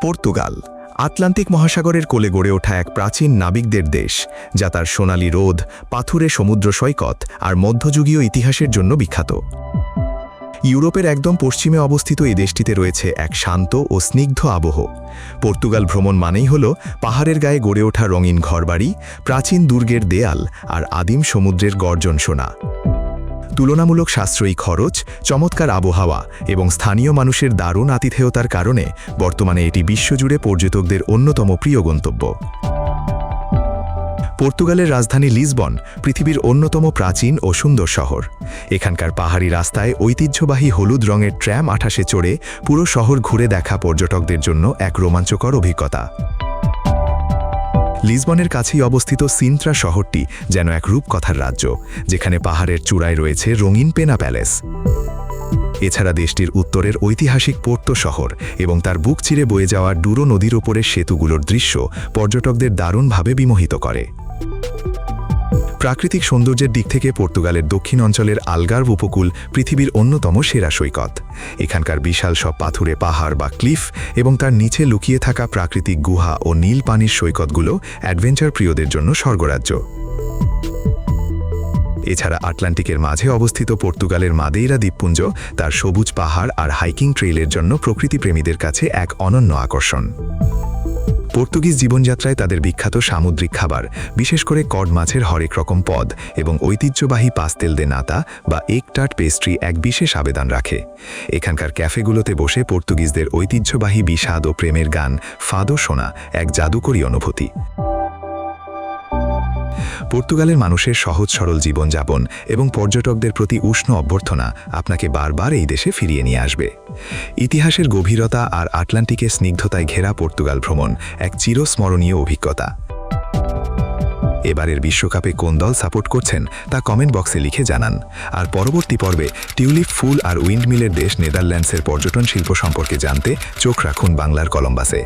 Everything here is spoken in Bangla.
পর্তুগাল আটলান্টিক মহাসাগরের কোলে গড়ে ওঠা এক প্রাচীন নাবিকদের দেশ, যা তার সোনালী রোদ, পাথুরে সমুদ্র সৈকত আর মধ্যযুগীয় ইতিহাসের জন্য বিখ্যাত। ইউরোপের একদম পশ্চিমে অবস্থিত এই দেশটিতে রয়েছে এক শান্ত ও স্নিগ্ধ আবহ। পর্তুগাল ভ্রমণ মানেই হল পাহাড়ের গায়ে গড়ে ওঠা রঙিন ঘরবাড়ি, প্রাচীন দুর্গের দেয়াল আর আদিম সমুদ্রের গর্জন শোনা। তুলনামূলক সাশ্রয়ী খরচ, চমৎকার আবহাওয়া এবং স্থানীয় মানুষের দারুণ আতিথেয়তার কারণে বর্তমানে এটি বিশ্বজুড়ে পর্যটকদের অন্যতম প্রিয় গন্তব্য। পর্তুগালের রাজধানী লিসবন পৃথিবীর অন্যতম প্রাচীন ও সুন্দর শহর। এখানকার পাহাড়ি রাস্তায় ঐতিহ্যবাহী হলুদ রঙের ট্র্যাম 28-এ চড়ে পুরো শহর ঘুরে দেখা পর্যটকদের জন্য এক রোমাঞ্চকর অভিজ্ঞতা। লিসবনের কাছেই অবস্থিত সিন্ত্রা শহরটি যেন এক রূপকথার রাজ্য, যেখানে পাহাড়ের চূড়ায় রয়েছে রঙিন পেনা প্যালেস। এছাড়া দেশটির উত্তরের ঐতিহাসিক পোর্তো শহর এবং তার বুক চিরে বয়ে যাওয়া ডুরো নদীর ওপরের সেতুগুলোর দৃশ্য পর্যটকদের দারুণভাবে বিমোহিত করে। প্রাকৃতিক সৌন্দর্যের দিক থেকে পর্তুগালের দক্ষিণ অঞ্চলের আলগার্ভ উপকূল পৃথিবীর অন্যতম সেরা সৈকত। এখানকার বিশাল সব পাথুরে পাহাড় বা ক্লিফ এবং তার নিচে লুকিয়ে থাকা প্রাকৃতিক গুহা ও নীল পানির সৈকতগুলো অ্যাডভেঞ্চার প্রিয়দের জন্য স্বর্গরাজ্য। এছাড়া আটলান্টিকের মাঝে অবস্থিত পর্তুগালের মাদেইরা দ্বীপপুঞ্জ তার সবুজ পাহাড় আর হাইকিং ট্রেইলের জন্য প্রকৃতিপ্রেমীদের কাছে এক অনন্য আকর্ষণ। পর্তুগিজ জীবনযাত্রায় তাদের বিখ্যাত সামুদ্রিক খাবার, বিশেষ করে কড মাছের হরেক রকম পদ এবং ঐতিহ্যবাহী পাস্তেল দে নাতা বা এগ টার্ট পেস্ট্রি এক বিশেষ আবেদন রাখে। এখানকার ক্যাফেগুলোতে বসে পর্তুগিজদের ঐতিহ্যবাহী বিষাদ ও প্রেমের গান ফাদো শোনা এক জাদুকরী অনুভূতি। পর্তুগালের মানুষের সহজ সরল জীবনযাপন এবং পর্যটকদের প্রতি উষ্ণ অভ্যর্থনা আপনাকে বারবার এই দেশে ফিরিয়ে নিয়ে আসবে। ইতিহাসের গভীরতা আর আটলান্টিকের স্নিগ্ধতায় ঘেরা পর্তুগাল ভ্রমণ এক চিরস্মরণীয় অভিজ্ঞতা। এবারের বিশ্বকাপে কোন দল সাপোর্ট করছেন তা কমেন্ট বক্সে লিখে জানান। আর পরবর্তী পর্বে টিউলিপ ফুল আর উইন্ডমিলের দেশ নেদারল্যান্ডসের পর্যটন শিল্প সম্পর্কে জানতে চোখ রাখুন বাংলার কলম্বাসে।